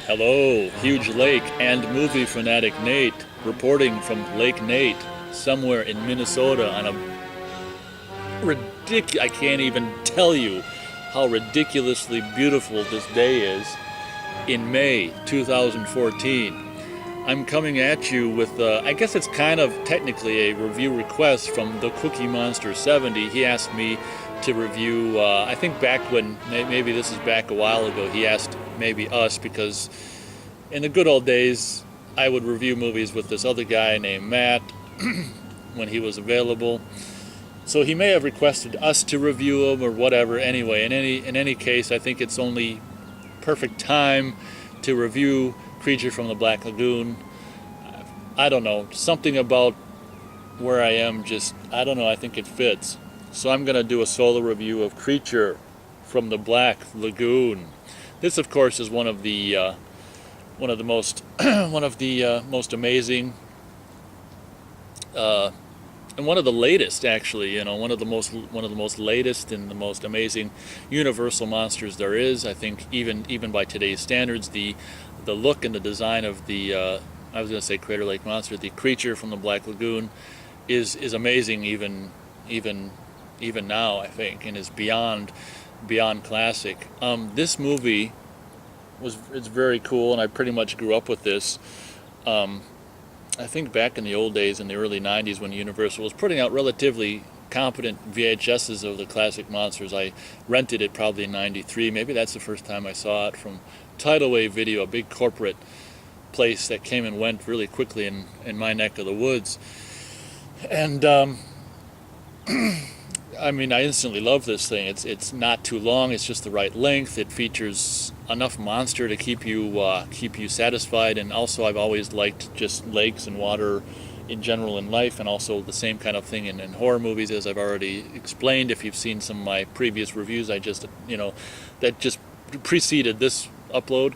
Hello, Huge Lake and movie fanatic Nate, reporting from Lake Nate, somewhere in Minnesota on a I can't even tell you how ridiculously beautiful this day is in May 2014. I'm coming at you with, I guess it's kind of technically a review request from the Cookie Monster 70. He asked me to review, I think back when, maybe this is back a while ago, he asked maybe us, because in the good old days, I would review movies with this other guy named Matt when he was available. So he may have requested us to review them or whatever. Anyway, in any case, I think it's only perfect time to review Creature from the Black Lagoon. I don't know, something about where I am just, I don't know, I think it fits. So I'm going to do a solo review of Creature from the Black Lagoon. This, of course, is one of the most most amazing and one of the latest, actually, one of the most latest and the most amazing Universal monsters there is. I think even by today's standards, the look and the design of the I was going to say Crater Lake Monster, the Creature from the Black Lagoon, is amazing even now, I think, and is beyond classic. This movie it's very cool, and I pretty much grew up with this. I think back in the old days, in the early 90s, when Universal was putting out relatively competent VHSs of the classic monsters, I rented it probably in 93. Maybe that's the first time I saw it, from Tidal Wave Video, a big corporate place that came and went really quickly in my neck of the woods. And I mean, I instantly love this thing. It's not too long. It's just the right length. It features enough monster to keep you satisfied. And also, I've always liked just lakes and water in general in life, and also the same kind of thing in horror movies, as I've already explained. If you've seen some of my previous reviews, that just preceded this upload.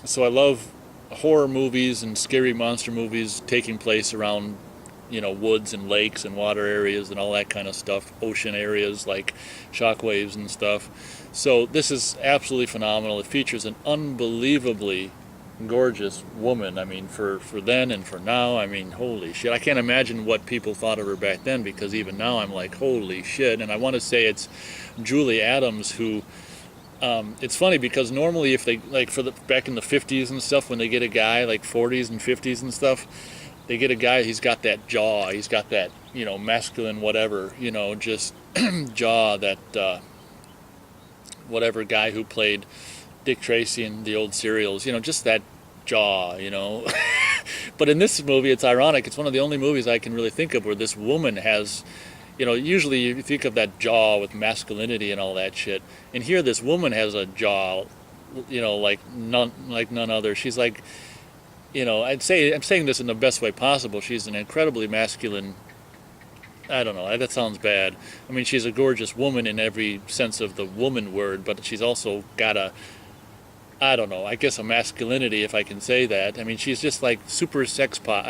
So I love horror movies and scary monster movies taking place around woods and lakes and water areas and all that kind of stuff, ocean areas like shockwaves and stuff. So this is absolutely phenomenal. It features an unbelievably gorgeous woman. I mean, for then and for now, I mean, holy shit. I can't imagine what people thought of her back then, because even now I'm like, holy shit. And I want to say it's Julie Adams who, it's funny because normally if they, like back in the 50s and stuff, when they get a guy like 40s and 50s and stuff, they get a guy, he's got that jaw, he's got that, masculine whatever, just jaw that, whatever guy who played Dick Tracy in the old serials, just that jaw, But in this movie, it's ironic, it's one of the only movies I can really think of where this woman has, usually you think of that jaw with masculinity and all that shit, and here this woman has a jaw, like none other. She's like, I'm saying this in the best way possible. She's an incredibly masculine, I don't know, that sounds bad. I mean, she's a gorgeous woman in every sense of the woman word, but she's also got I don't know, I guess a masculinity, if I can say that. I mean, she's just like super sex pot.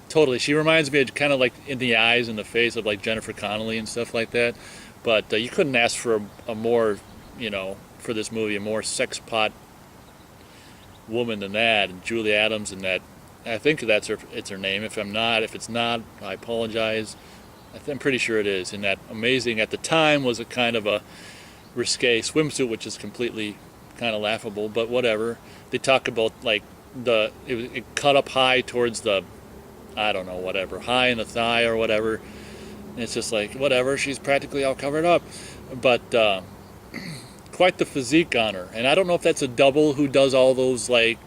Totally. She reminds me of kind of like in the eyes and the face of like Jennifer Connelly and stuff like that. But you couldn't ask for a more, for this movie, a more sex pot woman than that. And Julie Adams, and that, I think it's her name. If it's not, I apologize. I'm pretty sure it is. And that amazing, at the time, was a kind of a risque swimsuit, which is completely kind of laughable, but whatever. They talk about like it cut up high towards the, I don't know, whatever, high in the thigh or whatever. And it's just like, whatever, she's practically all covered up. But quite the physique on her. And I don't know if that's a double who does all those like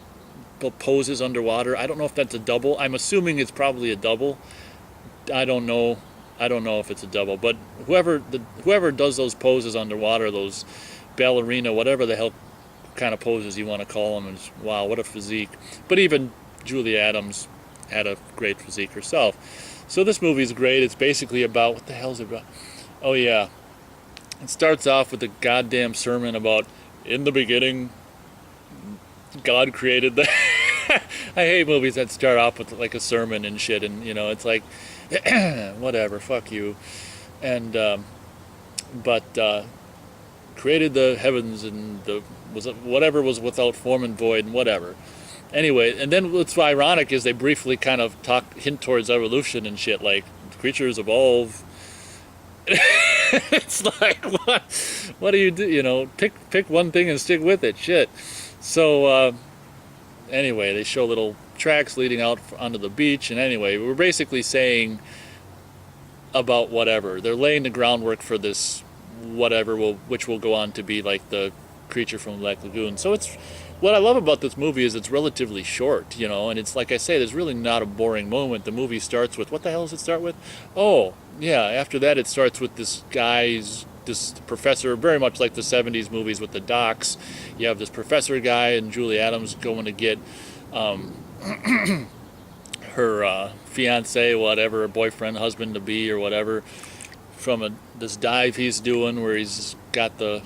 poses underwater. I don't know if that's a double. I'm assuming it's probably a double. I don't know if it's a double, but whoever does those poses underwater, those ballerina, whatever the hell kind of poses you want to call them, is, wow, what a physique. But even Julie Adams had a great physique herself. So this movie is great. It's basically about, what the hell is it about? Oh yeah, it starts off with a goddamn sermon about, in the beginning, God created the... I hate movies that start off with like a sermon and shit, and it's like, whatever, fuck you. And but created the heavens and the was whatever was without form and void and whatever. Anyway, and then what's ironic is they briefly kind of hint towards evolution and shit, like creatures evolve. It's like, what do you do? You know, pick one thing and stick with it. Shit. So anyway, they show little tracks leading out onto the beach, and anyway, we're basically saying about whatever. They're laying the groundwork for this whatever which will go on to be like the creature from the Black Lagoon. So it's what I love about this movie is it's relatively short, you know, and it's like I say, there's really not a boring moment. The movie starts with, what the hell does it start with? Oh, yeah, after that it starts with this professor, very much like the 70s movies with the docs. You have this professor guy and Julie Adams going to get her fiance, whatever, boyfriend, husband to be or whatever, from this dive he's doing where he's got the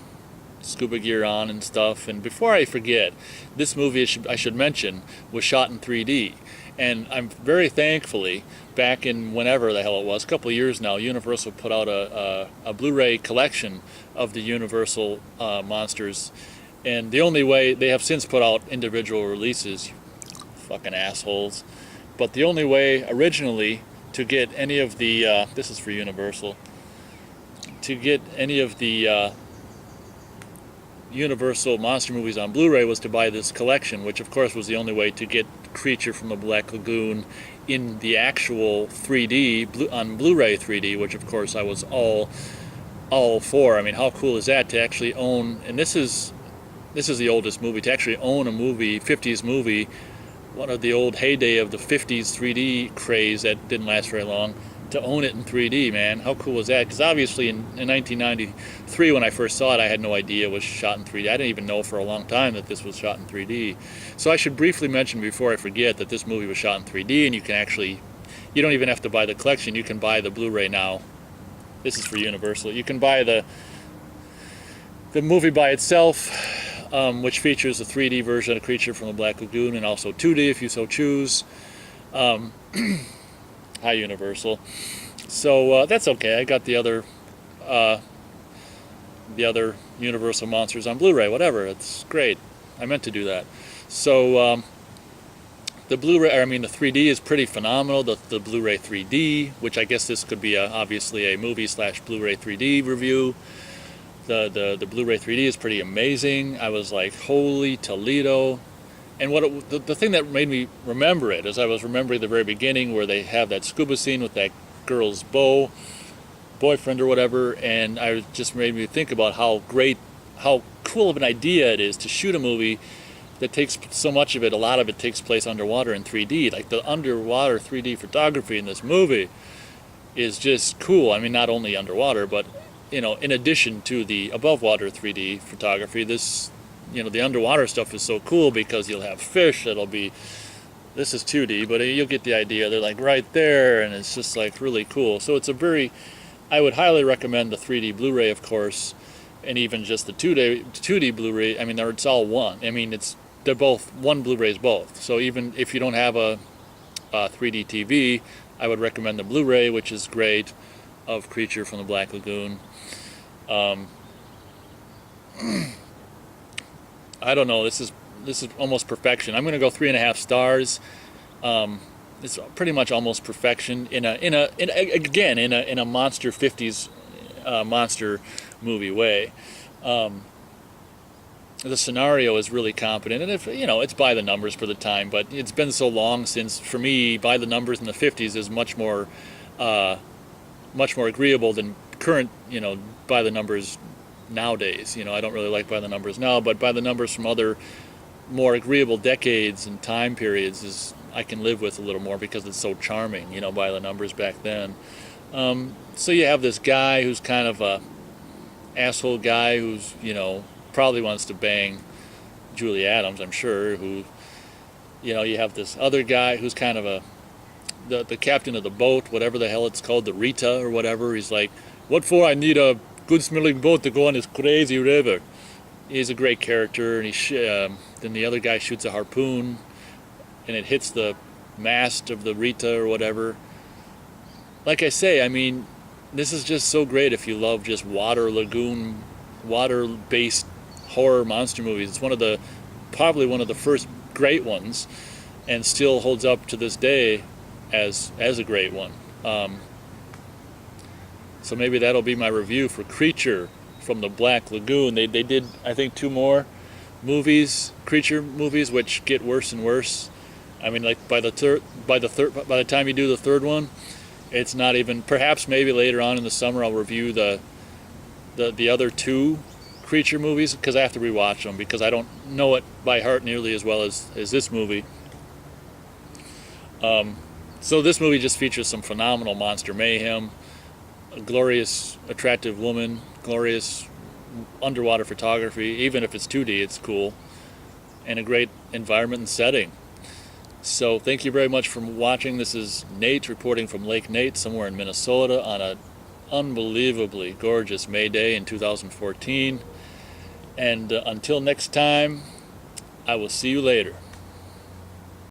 scuba gear on and stuff. And before I forget, this movie, I should mention, was shot in 3D. And I'm very thankfully, back in whenever the hell it was, a couple of years now, Universal put out a Blu-ray collection of the Universal monsters. And the only way, they have since put out individual releases, fucking assholes. But the only way originally to get any of the, this is for Universal, to get any of the Universal monster movies on Blu-ray was to buy this collection, which of course was the only way to get Creature from the Black Lagoon in the actual 3D, on Blu-ray 3D, which of course I was all for. I mean, how cool is that to actually own, and this is the oldest movie, to actually own a movie, 50s movie, one of the old heyday of the 50s 3D craze that didn't last very long, to own it in 3D, man. How cool was that? Because obviously in 1993 when I first saw it, I had no idea it was shot in 3D. I didn't even know for a long time that this was shot in 3D. So I should briefly mention before I forget that this movie was shot in 3D, and you can actually, you don't even have to buy the collection, you can buy the Blu-ray now. This is for Universal. You can buy the movie by itself, which features a 3D version of Creature from the Black Lagoon, and also 2D if you so choose. Hi, Universal. So that's okay. I got the other Universal monsters on Blu-ray. Whatever. It's great. I meant to do that. So the Blu-ray, I mean the 3D is pretty phenomenal. The Blu-ray 3D, which I guess this could be obviously a movie / Blu-ray 3D review. The Blu-ray 3D is pretty amazing. I was like, holy Toledo. And the thing that made me remember it is I was remembering the very beginning where they have that scuba scene with that girl's boyfriend or whatever, and I just made me think about how cool of an idea it is to shoot a movie that takes so much of it, a lot of it takes place underwater in 3D. Like the underwater 3D photography in this movie is just cool. I mean, not only underwater, but you know, in addition to the above water 3D photography, this, you know, the underwater stuff is so cool because you'll have fish that'll be, this is 2D, but you'll get the idea. They're like right there, and it's just like really cool. So it's I would highly recommend the 3D Blu-ray, of course, and even just the 2D Blu-ray. I mean, it's all one. I mean, they're both, one Blu-ray is both. So even if you don't have a 3D TV, I would recommend the Blu-ray, which is great, of Creature from the Black Lagoon. I don't know. This is almost perfection. I'm going to go 3.5 stars. It's pretty much almost perfection in a monster 50s monster movie way. The scenario is really competent, and if you know, it's by the numbers for the time. But it's been so long since, for me, by the numbers in the 50s is much more agreeable than current, you know, by the numbers nowadays. You know, I don't really like by the numbers now, but by the numbers from other more agreeable decades and time periods is I can live with a little more because it's so charming, you know, by the numbers back then. So you have this guy who's kind of a asshole guy who's, you know, probably wants to bang Julie Adams, I'm sure, who, you know, you have this other guy who's kind of the captain of the boat, whatever the hell it's called, the Rita or whatever. He's like, what for? I need a good smelling boat to go on this crazy river. He's a great character, and then the other guy shoots a harpoon, and it hits the mast of the Rita or whatever. Like I say, I mean, this is just so great if you love just water lagoon water-based horror monster movies. It's probably one of the first great ones, and still holds up to this day as a great one. So maybe that'll be my review for Creature from the Black Lagoon. They did, I think, 2 more creature movies, which get worse and worse. I mean, like by the time you do the third one, it's not even. Perhaps maybe later on in the summer I'll review the other 2 creature movies, because I have to rewatch them because I don't know it by heart nearly as well as this movie. So this movie just features some phenomenal monster mayhem, a glorious, attractive woman, glorious underwater photography. Even if it's 2D, it's cool, and a great environment and setting. So thank you very much for watching. This is Nate reporting from Lake Nate, somewhere in Minnesota, on an unbelievably gorgeous May Day in 2014. And until next time, I will see you later.